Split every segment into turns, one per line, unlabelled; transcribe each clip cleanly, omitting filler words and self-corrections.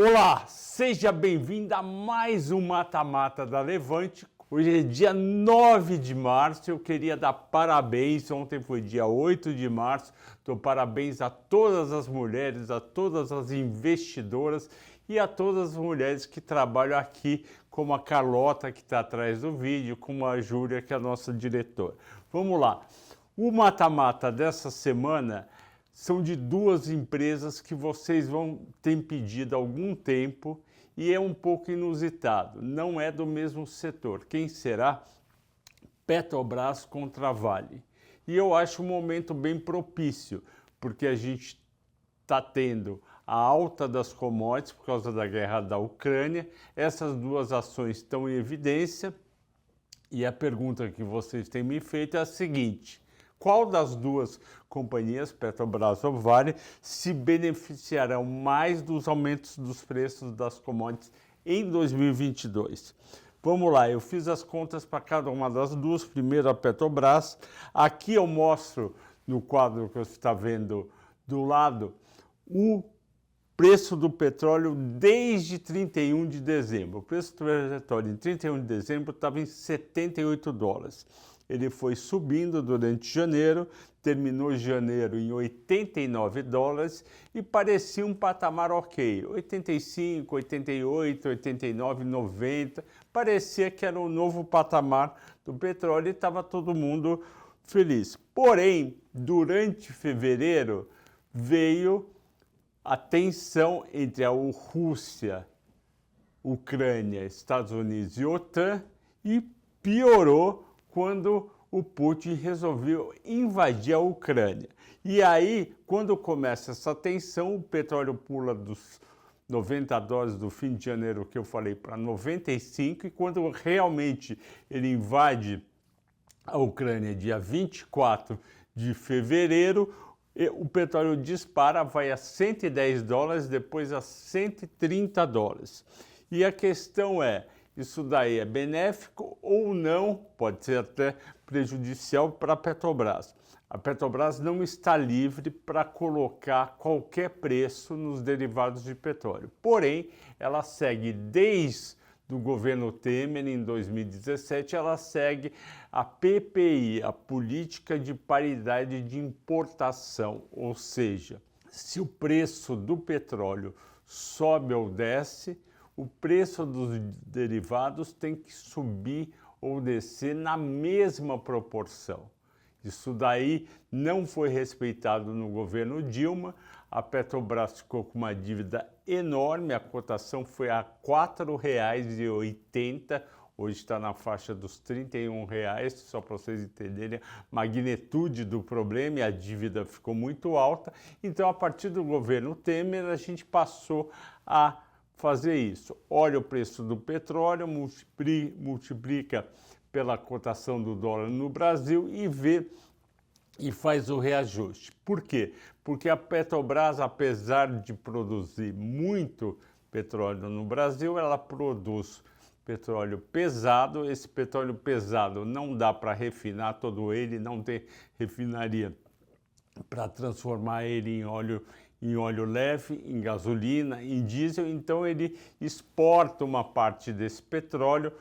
Olá, seja bem-vindo a mais um Mata-Mata da Levante. Hoje é dia 9 de março, eu queria dar parabéns, ontem foi dia 8 de março, dou parabéns a todas as mulheres, a todas as investidoras e a todas as mulheres que trabalham aqui, como a Carlota que está atrás do vídeo, como a Júlia que é a nossa diretora. Vamos lá, o Mata-Mata dessa semana são de duas empresas que vocês vão ter pedido há algum tempo e é um pouco inusitado, não é do mesmo setor. Quem será? Petrobras contra Vale. E eu acho um momento bem propício, porque a gente está tendo a alta das commodities por causa da guerra da Ucrânia, essas duas ações estão em evidência e a pergunta que vocês têm me feito é a seguinte: qual das duas companhias, Petrobras ou Vale, se beneficiarão mais dos aumentos dos preços das commodities em 2022? Vamos lá, eu fiz as contas para cada uma das duas. Primeiro a Petrobras. Aqui eu mostro no quadro que você está vendo do lado o preço do petróleo desde 31 de dezembro. O preço do petróleo em 31 de dezembro estava em $78. Ele foi subindo durante janeiro, terminou janeiro em $89 e parecia um patamar ok. 85, 88, 89, 90, parecia que era um novo patamar do petróleo e estava todo mundo feliz. Porém, durante fevereiro veio a tensão entre a Rússia, Ucrânia, Estados Unidos e OTAN e piorou quando o Putin resolveu invadir a Ucrânia. E aí, quando começa essa tensão, o petróleo pula dos $90 do fim de janeiro que eu falei para 95, e quando realmente ele invade a Ucrânia dia 24 de fevereiro, o petróleo dispara, vai a $110, depois a $130. E a questão é, isso daí é benéfico ou não, pode ser até prejudicial para a Petrobras. A Petrobras não está livre para colocar qualquer preço nos derivados de petróleo. Porém, ela segue desde o governo Temer, em 2017, ela segue a PPI, a Política de Paridade de Importação, ou seja, se o preço do petróleo sobe ou desce, o preço dos derivados tem que subir ou descer na mesma proporção. Isso daí não foi respeitado no governo Dilma. A Petrobras ficou com uma dívida enorme, a cotação foi a R$ 4,80, hoje está na faixa dos R$ 31, só para vocês entenderem a magnitude do problema, e a dívida ficou muito alta. Então, a partir do governo Temer, a gente passou a fazer isso. Olha o preço do petróleo, multiplica pela cotação do dólar no Brasil e vê e faz o reajuste. Por quê? Porque a Petrobras, apesar de produzir muito petróleo no Brasil, ela produz petróleo pesado. Esse petróleo pesado não dá para refinar todo ele, não tem refinaria para transformar ele em óleo leve, em gasolina, em diesel. Então ele exporta uma parte desse petróleo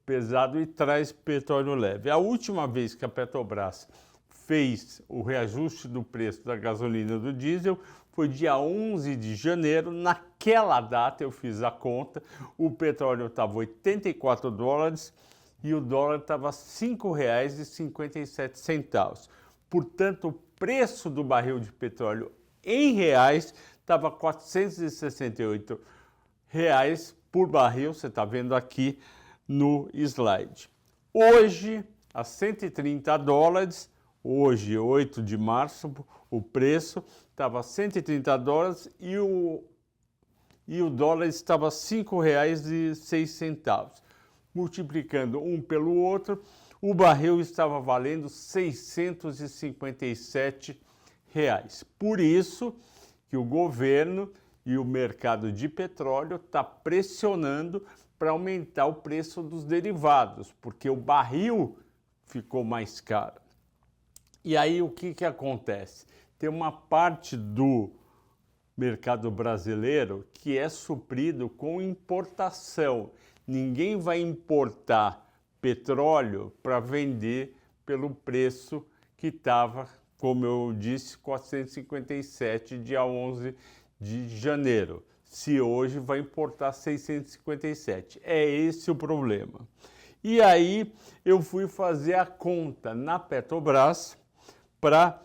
pesado e traz petróleo leve. A última vez que a Petrobras fez o reajuste do preço da gasolina e do diesel foi dia 11 de janeiro. Naquela data, eu fiz a conta, o petróleo estava $84 e o dólar estava R$ 5,57. Portanto, o preço do barril de petróleo em reais estava R$ 468 por barril, você está vendo aqui no slide. Hoje, a $130, hoje, 8 de março, o preço estava $130 e o dólar estava R$ 5,06. Multiplicando um pelo outro, o barril estava valendo R$ 657. Por isso que o governo e o mercado de petróleo está pressionando para aumentar o preço dos derivados, porque o barril ficou mais caro. E aí o que acontece? Tem uma parte do mercado brasileiro que é suprido com importação. Ninguém vai importar petróleo para vender pelo preço que estava, como eu disse, 457 dia 11 de janeiro. Se hoje vai importar 657. É esse o problema. E aí eu fui fazer a conta na Petrobras para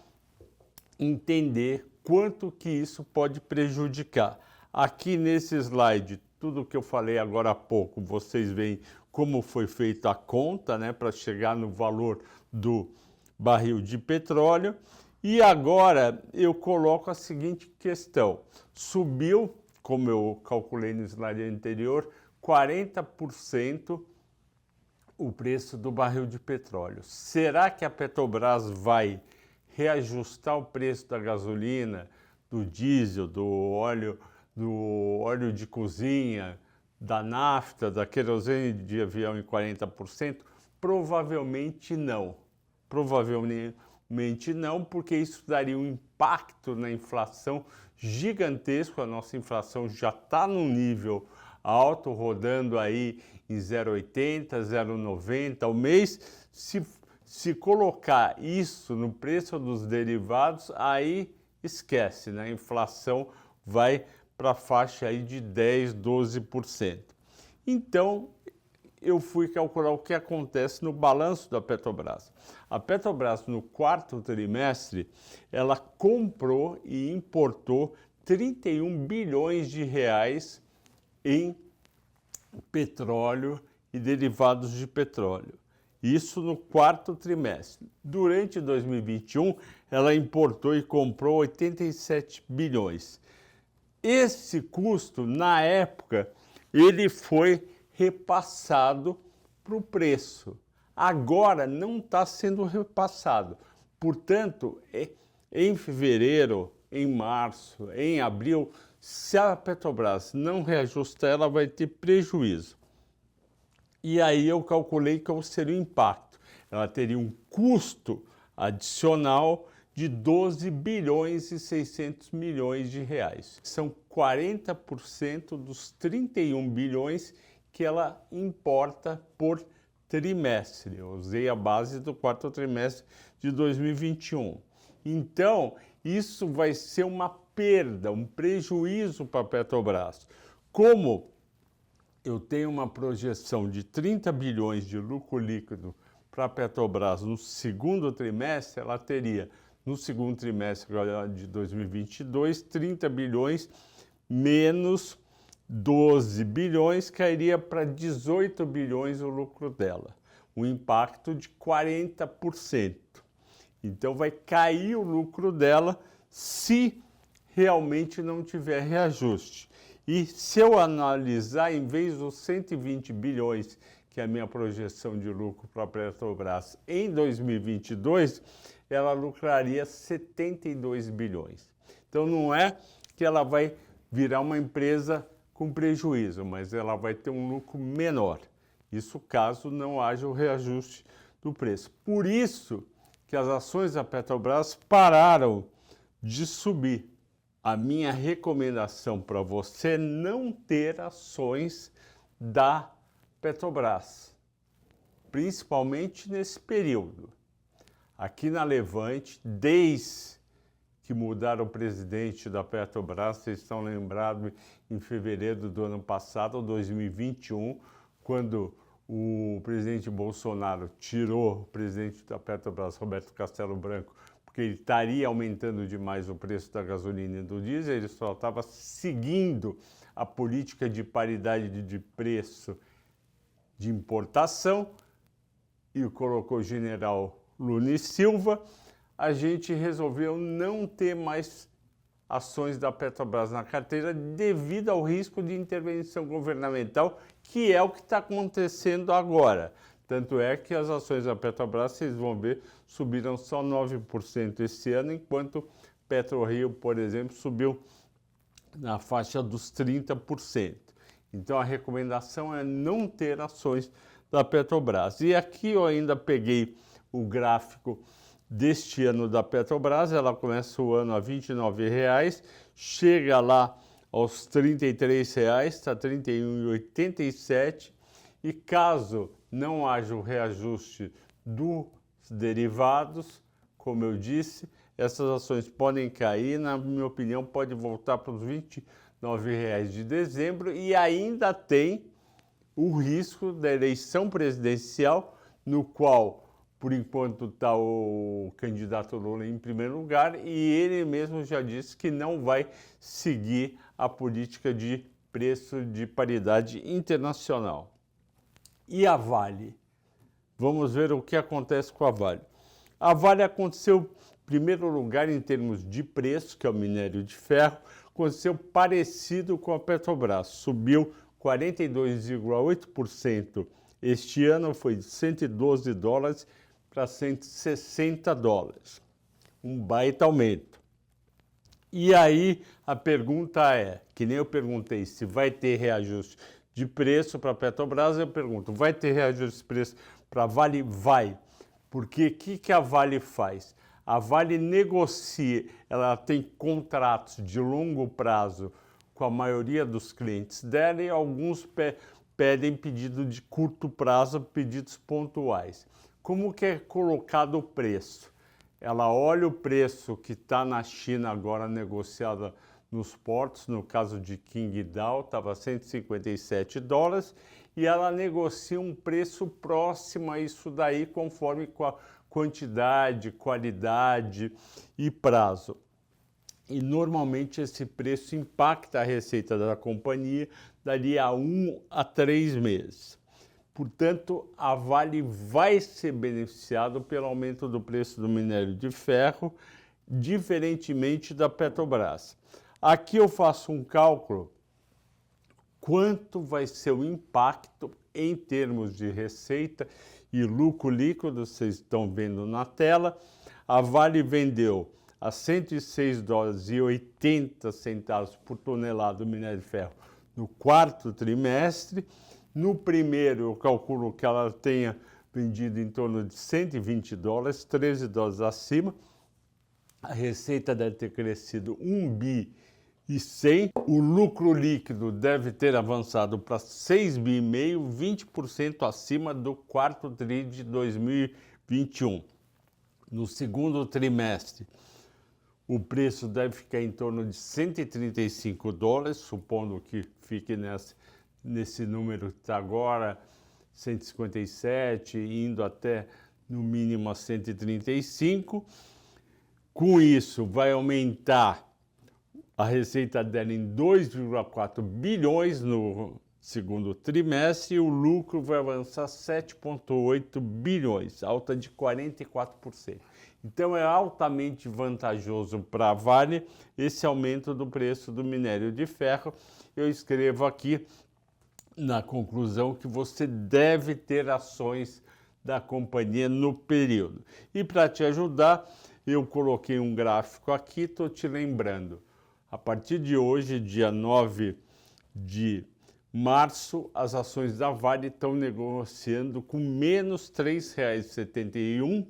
entender quanto que isso pode prejudicar. Aqui nesse slide, tudo que eu falei agora há pouco, vocês veem como foi feita a conta, né, para chegar no valor do barril de petróleo. E agora eu coloco a seguinte questão: subiu, como eu calculei no slide anterior, 40% o preço do barril de petróleo. Será que a Petrobras vai reajustar o preço da gasolina, do diesel, do óleo de cozinha, da nafta, da querosene de avião em 40%? Provavelmente não. Provavelmente não, porque isso daria um impacto na inflação gigantesco. A nossa inflação já está num nível alto, rodando aí em 0,80, 0,90 ao mês. Se colocar isso no preço dos derivados, aí esquece, né? A inflação vai para a faixa aí de 10, 12%. Então, eu fui calcular o que acontece no balanço da Petrobras. A Petrobras, no quarto trimestre, ela comprou e importou 31 bilhões de reais em petróleo e derivados de petróleo. Isso no quarto trimestre. Durante 2021, ela importou e comprou 87 bilhões. Esse custo, na época, ele foi repassado para o preço. Agora não está sendo repassado. Portanto, em fevereiro, em março, em abril, se a Petrobras não reajustar, ela vai ter prejuízo. E aí eu calculei qual seria o impacto. Ela teria um custo adicional de 12 bilhões e 600 milhões de reais. São 40% dos 31 bilhões que ela importa por trimestre. Eu usei a base do quarto trimestre de 2021. Então, isso vai ser uma perda, um prejuízo para a Petrobras. Como eu tenho uma projeção de 30 bilhões de lucro líquido para a Petrobras no segundo trimestre, ela teria, no segundo trimestre de 2022, 30 bilhões menos 12 bilhões, cairia para 18 bilhões o lucro dela, um impacto de 40%. Então vai cair o lucro dela se realmente não tiver reajuste. E se eu analisar, em vez dos 120 bilhões, que é a minha projeção de lucro para a Petrobras em 2022, ela lucraria 72 bilhões. Então não é que ela vai virar uma empresa com prejuízo, mas ela vai ter um lucro menor. Isso caso não haja o reajuste do preço. Por isso que as ações da Petrobras pararam de subir. A minha recomendação para você é não ter ações da Petrobras, principalmente nesse período. Aqui na Levante, desde que mudaram o presidente da Petrobras, vocês estão lembrados, em fevereiro do ano passado, 2021, quando o presidente Bolsonaro tirou o presidente da Petrobras, Roberto Castello Branco, porque ele estaria aumentando demais o preço da gasolina e do diesel. Ele só estava seguindo a política de paridade de preço de importação e colocou o general Lula Silva. A gente resolveu não ter mais ações da Petrobras na carteira devido ao risco de intervenção governamental, que é o que está acontecendo agora. Tanto é que as ações da Petrobras, vocês vão ver, subiram só 9% esse ano, enquanto PetroRio, por exemplo, subiu na faixa dos 30%. Então a recomendação é não ter ações da Petrobras. E aqui eu ainda peguei o gráfico deste ano da Petrobras. Ela começa o ano a R$ 29,00, chega lá aos R$ 33,00, está R$ 31,87, e caso não haja o reajuste dos derivados, como eu disse, essas ações podem cair, na minha opinião, pode voltar para os R$ 29,00 de dezembro, e ainda tem o risco da eleição presidencial, no qual, por enquanto, está o candidato Lula em primeiro lugar, e ele mesmo já disse que não vai seguir a política de preço de paridade internacional. E a Vale? Vamos ver o que acontece com a Vale. A Vale aconteceu em primeiro lugar em termos de preço, que é o minério de ferro, aconteceu parecido com a Petrobras, subiu 42,8%. Este ano foi de $112 para $160. Um baita aumento. E aí a pergunta é, que nem eu perguntei, se vai ter reajuste de preço para a Petrobras, eu pergunto, vai ter reajuste de preço para a Vale? Vai. Porque o que a Vale faz? A Vale negocia, ela tem contratos de longo prazo com a maioria dos clientes dela e alguns pedem pedido de curto prazo, pedidos pontuais. Como que é colocado o preço? Ela olha o preço que está na China agora negociado nos portos, no caso de Qingdao, estava $157, e ela negocia um preço próximo a isso daí, conforme com a quantidade, qualidade e prazo. E normalmente esse preço impacta a receita da companhia dali a 1 a 3 meses. Portanto, a Vale vai ser beneficiada pelo aumento do preço do minério de ferro, diferentemente da Petrobras. Aqui eu faço um cálculo, quanto vai ser o impacto em termos de receita e lucro líquido, vocês estão vendo na tela. A Vale vendeu a $106,80 por tonelada do minério de ferro no quarto trimestre. No primeiro, eu calculo que ela tenha vendido em torno de $120, $13 acima. A receita deve ter crescido 1,1 bi. O lucro líquido deve ter avançado para 6,5 bi, 20% acima do quarto tri de 2021. No segundo trimestre, o preço deve ficar em torno de $135, supondo que fique nesse número que está agora, 157, indo até no mínimo a 135. Com isso, vai aumentar a receita dela em 2,4 bilhões no segundo trimestre e o lucro vai avançar 7,8 bilhões, alta de 44%. Então é altamente vantajoso para a Vale esse aumento do preço do minério de ferro. Eu escrevo aqui na conclusão que você deve ter ações da companhia no período. E para te ajudar, eu coloquei um gráfico aqui, estou te lembrando. A partir de hoje, dia 9 de março, as ações da Vale estão negociando com menos R$ 3,71,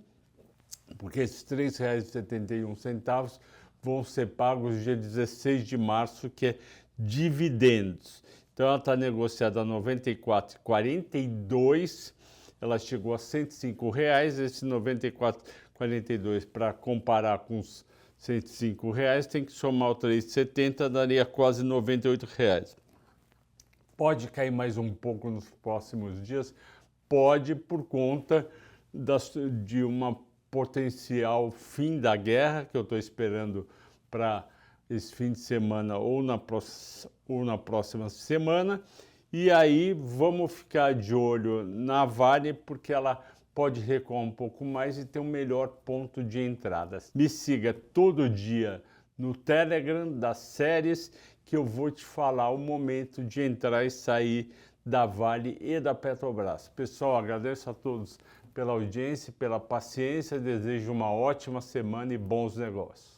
porque esses R$ 3,71 vão ser pagos dia 16 de março, que é dividendos. Então ela está negociada a R$ 94,42, ela chegou a R$ 105, esse R$ 94,42 para comparar com os R$ 105, tem que somar o 3,70, daria quase R$ 98. Pode cair mais um pouco nos próximos dias? Pode, por conta de uma potencial fim da guerra, que eu estou esperando para esse fim de semana ou na próxima semana. E aí vamos ficar de olho na Vale, porque ela pode recuar um pouco mais e ter um melhor ponto de entrada. Me siga todo dia no Telegram das séries, que eu vou te falar o momento de entrar e sair da Vale e da Petrobras. Pessoal, agradeço a todos pela audiência, pela paciência, desejo uma ótima semana e bons negócios.